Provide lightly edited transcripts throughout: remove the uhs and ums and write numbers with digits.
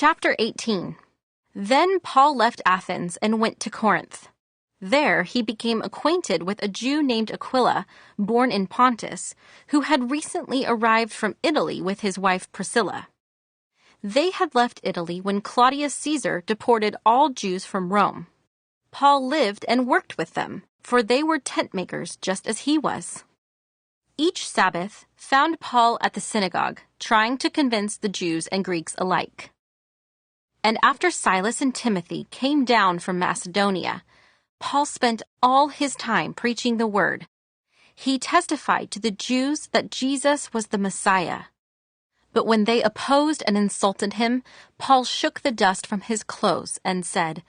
Chapter 18. Then Paul left Athens and went to Corinth. There he became acquainted with a Jew named Aquila, born in Pontus, who had recently arrived from Italy with his wife Priscilla. They had left Italy when Claudius Caesar deported all Jews from Rome. Paul lived and worked with them, for they were tent makers just as he was. Each Sabbath found Paul at the synagogue, trying to convince the Jews and Greeks alike. And after Silas and Timothy came down from Macedonia, Paul spent all his time preaching the word. He testified to the Jews that Jesus was the Messiah. But when they opposed and insulted him, Paul shook the dust from his clothes and said,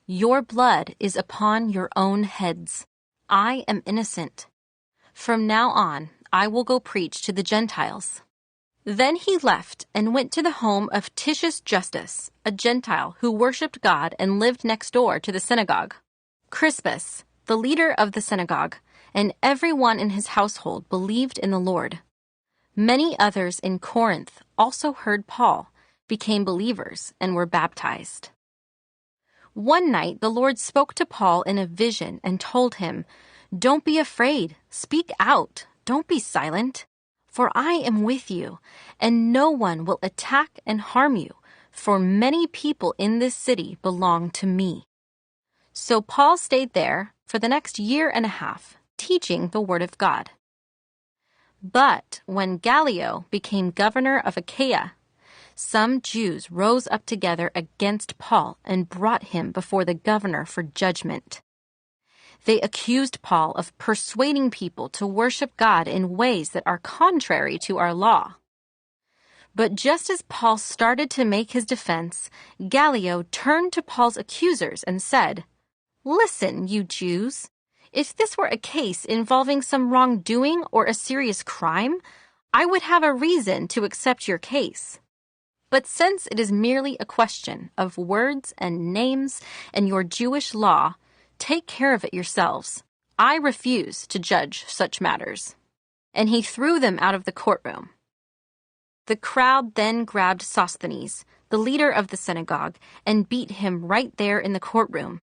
"Your blood is upon your own heads. I am innocent. From now on, I will go preach to the Gentiles." Then he left and went to the home of Titius Justus, a Gentile who worshipped God and lived next door to the synagogue. Crispus, the leader of the synagogue, and everyone in his household believed in the Lord. Many others in Corinth also heard Paul, became believers, and were baptized. One night the Lord spoke to Paul in a vision and told him, "Don't be afraid, speak out, don't be silent. For I am with you, and no one will attack and harm you, for many people in this city belong to me." So Paul stayed there for the next year and a half, teaching the word of God. But when Gallio became governor of Achaia, some Jews rose up together against Paul and brought him before the governor for judgment. They accused Paul of persuading people to worship God in ways that are contrary to our law. But just as Paul started to make his defense, Gallio turned to Paul's accusers and said, "Listen, you Jews, if this were a case involving some wrongdoing or a serious crime, I would have a reason to accept your case. But since it is merely a question of words and names and your Jewish law, take care of it yourselves. I refuse to judge such matters." And he threw them out of the courtroom. The crowd then grabbed Sosthenes, the leader of the synagogue, and beat him right there in the courtroom.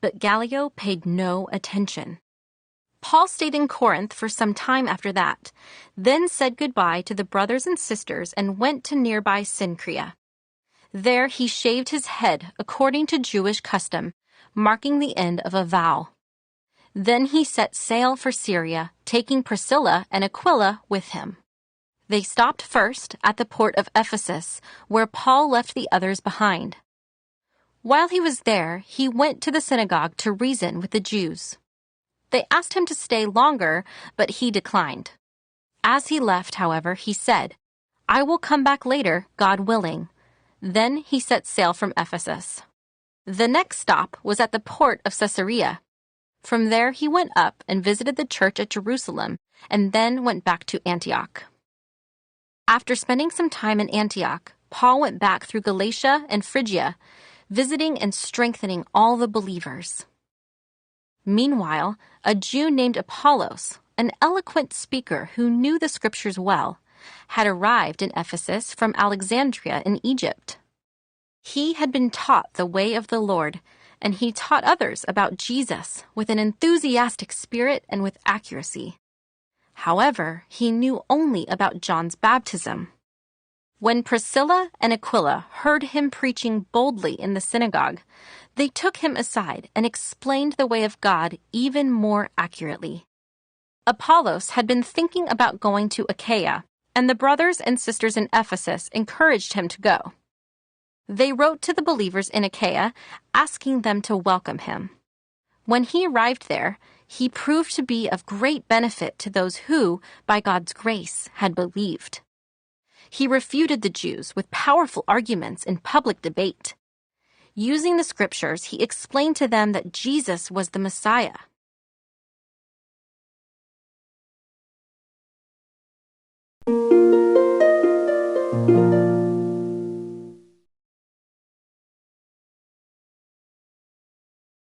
But Gallio paid no attention. Paul stayed in Corinth for some time after that, then said goodbye to the brothers and sisters and went to nearby Cenchrea. There he shaved his head according to Jewish custom, marking the end of a vow. Then he set sail for Syria, taking Priscilla and Aquila with him. They stopped first at the port of Ephesus, where Paul left the others behind. While he was there, he went to the synagogue to reason with the Jews. They asked him to stay longer, but he declined. As he left, however, he said, "I will come back later, God willing." Then he set sail from Ephesus. The next stop was at the port of Caesarea. From there he went up and visited the church at Jerusalem, and then went back to Antioch. After spending some time in Antioch, Paul went back through Galatia and Phrygia, visiting and strengthening all the believers. Meanwhile, a Jew named Apollos, an eloquent speaker who knew the scriptures well, had arrived in Ephesus from Alexandria in Egypt. He had been taught the way of the Lord, and he taught others about Jesus with an enthusiastic spirit and with accuracy. However, he knew only about John's baptism. When Priscilla and Aquila heard him preaching boldly in the synagogue, they took him aside and explained the way of God even more accurately. Apollos had been thinking about going to Achaia, and the brothers and sisters in Ephesus encouraged him to go. They wrote to the believers in Achaia, asking them to welcome him. When he arrived there, he proved to be of great benefit to those who, by God's grace, had believed. He refuted the Jews with powerful arguments in public debate. Using the scriptures, he explained to them that Jesus was the Messiah,